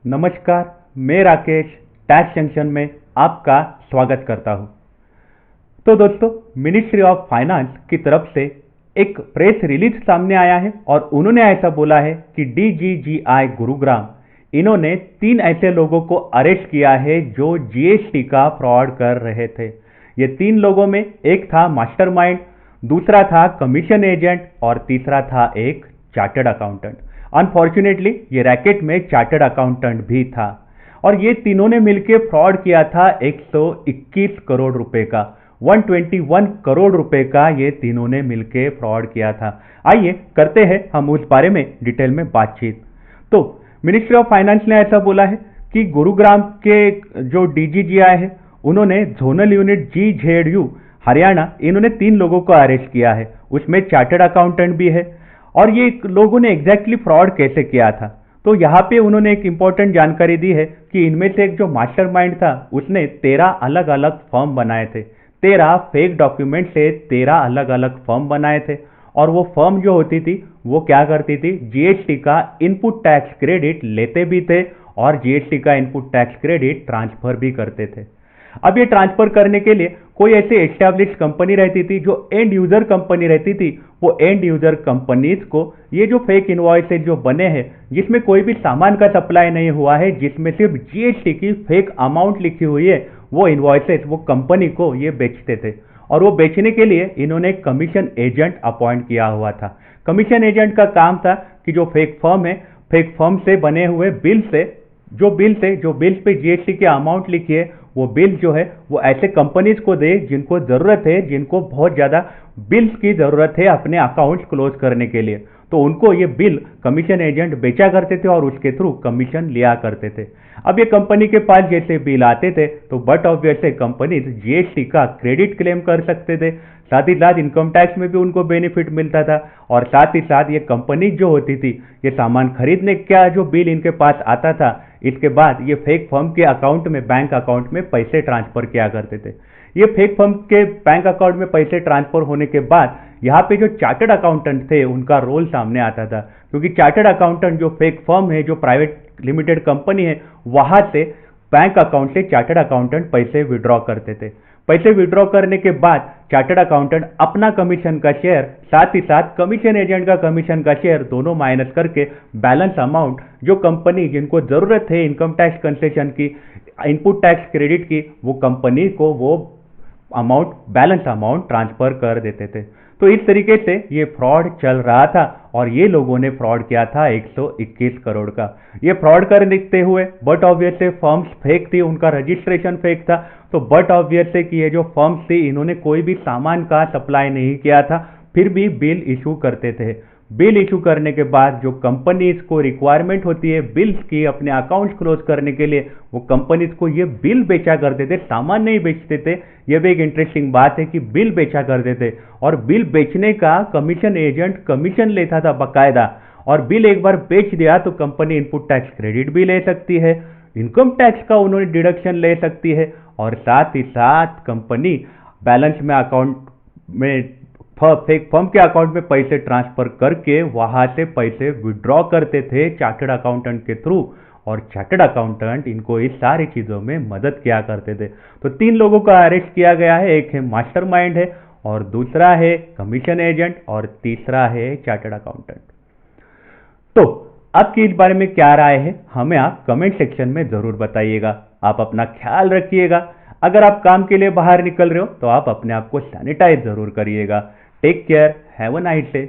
नमस्कार, मैं Rakesh tax junction में आपका स्वागत करता हूं। तो दोस्तों, मिनिस्ट्री ऑफ फाइनेंस की तरफ से एक प्रेस रिलीज सामने आया है और उन्होंने ऐसा बोला है कि डीजीजीआई गुरुग्राम इन्होंने 3 ऐसे लोगों को अरेस्ट किया है जो जीएसटी का फ्रॉड कर रहे थे। ये 3 लोगों में एक था मास्टरमाइंड, दूसरा था कमीशन एजेंट और तीसरा था एक चार्टर्ड अकाउंटेंट। अनफॉर्चुनेटली ये रैकेट में चार्टर्ड अकाउंटेंट भी था और ये तीनों ने मिलकर फ्रॉड किया था 121 करोड़ रुपए का। 121 करोड़ रुपए का ये तीनों ने मिलकर फ्रॉड किया था। आइए करते हैं हम उस बारे में डिटेल में बातचीत। तो मिनिस्ट्री ऑफ फाइनेंस ने ऐसा बोला है कि गुरुग्राम के जो डीजीजीआई है उन्होंने जोनल यूनिट GZU हरियाणा इन्होंने 3 लोगों को अरेस्ट किया है, उसमें चार्टर्ड अकाउंटेंट भी है। और ये लोगों ने एग्जैक्टली फ्रॉड कैसे किया था, तो यहाँ पे उन्होंने एक इंपॉर्टेंट जानकारी दी है कि इनमें से एक जो मास्टरमाइंड था उसने 13 अलग अलग फर्म बनाए थे। 13 फेक डॉक्यूमेंट से 13 अलग अलग फर्म बनाए थे और वो फर्म जो होती थी वो क्या करती थी, जीएसटी का इनपुट टैक्स क्रेडिट लेते भी थे और जीएसटी का इनपुट टैक्स क्रेडिट ट्रांसफर भी करते थे। अब ये ट्रांसफर करने के लिए कोई ऐसी एस्टैब्लिश कंपनी रहती थी जो एंड यूजर कंपनी रहती थी, वो एंड यूजर कंपनीज को ये जो फेक इनवॉइसेज जो बने हैं जिसमें कोई भी सामान का सप्लाई नहीं हुआ है, जिसमें सिर्फ जीएसटी की फेक अमाउंट लिखी हुई है, वो इनवॉइसेज वो कंपनी को ये बेचते थे। और वो बेचने के लिए इन्होंने कमीशन एजेंट अपॉइंट किया हुआ था। कमीशन एजेंट का काम था कि जो फेक फर्म है, फेक फर्म से बने हुए बिल से जो बिल्स पे जीएसटी की अमाउंट लिखी है, वो बिल जो है वो ऐसे कंपनीज को दे जिनको जरूरत है, जिनको बहुत ज्यादा बिल्स की जरूरत है अपने अकाउंट्स क्लोज करने के लिए। तो उनको ये बिल कमीशन एजेंट बेचा करते थे और उसके थ्रू कमीशन लिया करते थे। अब ये कंपनी के पास जैसे बिल आते थे तो बट ऑब्वियसली कंपनीज जीएसटी का क्रेडिट क्लेम कर सकते थे, साथ ही साथ इनकम टैक्स में भी उनको बेनिफिट मिलता था और साथ ही साथ ये कंपनी जो होती थी ये सामान खरीदने का जो बिल इनके पास आता था, इसके बाद ये फेक फर्म के अकाउंट में, बैंक अकाउंट में पैसे ट्रांसफर किया करते थे। ये फेक फर्म के बैंक अकाउंट में पैसे ट्रांसफर होने के बाद यहाँ पे जो चार्टर्ड अकाउंटेंट थे उनका रोल सामने आता था, क्योंकि चार्टर्ड अकाउंटेंट जो फेक फर्म है, जो प्राइवेट लिमिटेड कंपनी है, वहां से बैंक अकाउंट से चार्टर्ड अकाउंटेंट पैसे विड्रॉ करते थे। पैसे विड्रॉ करने के बाद चार्टर्ड अकाउंटेंट अपना कमीशन का शेयर, साथ ही साथ कमीशन एजेंट का कमीशन का शेयर दोनों माइनस करके बैलेंस अमाउंट जो कंपनी जिनको जरूरत है इनकम टैक्स कंसेशन की, इनपुट टैक्स क्रेडिट की, वो कंपनी को वो अमाउंट, बैलेंस अमाउंट ट्रांसफर कर देते थे। तो इस तरीके से ये फ्रॉड चल रहा था और ये लोगों ने फ्रॉड किया था 121 करोड़ का। ये फ्रॉड कर देखते हुए बट ऑब्वियसली फर्म्स फेक थी, उनका रजिस्ट्रेशन फेक था, तो बट ऑब्वियसली कि ये जो फर्म्स थी इन्होंने कोई भी सामान का सप्लाई नहीं किया था, फिर भी बिल इशू करते थे। बिल इशू करने के बाद जो कंपनीज को रिक्वायरमेंट होती है बिल्स की अपने अकाउंट्स क्लोज करने के लिए, वो कंपनीज को ये बिल बेचा करते थे, सामान नहीं बेचते थे। ये भी एक इंटरेस्टिंग बात है कि बिल बेचा करते थे और बिल बेचने का कमीशन एजेंट कमीशन लेता था बकायदा। और बिल एक बार बेच दिया तो कंपनी इनपुट टैक्स क्रेडिट भी ले सकती है, इनकम टैक्स का उन्होंने डिडक्शन ले सकती है और साथ ही साथ कंपनी बैलेंस में अकाउंट में फेक फर्म के अकाउंट में पैसे ट्रांसफर करके वहां से पैसे विड्रॉ करते थे चार्टर्ड अकाउंटेंट के थ्रू, और चार्टर्ड अकाउंटेंट इनको इस सारी चीजों में मदद किया करते थे। तो 3 लोगों का अरेस्ट किया गया है, एक है मास्टरमाइंड है और दूसरा है कमीशन एजेंट और तीसरा है चार्टर्ड अकाउंटेंट। तो आपकी इस बारे में क्या राय है, हमें आप कमेंट सेक्शन में जरूर बताइएगा। आप अपना ख्याल रखिएगा। अगर आप काम के लिए बाहर निकल रहे हो तो आप अपने आप को सैनिटाइज जरूर करिएगा। Take care, have a nice day.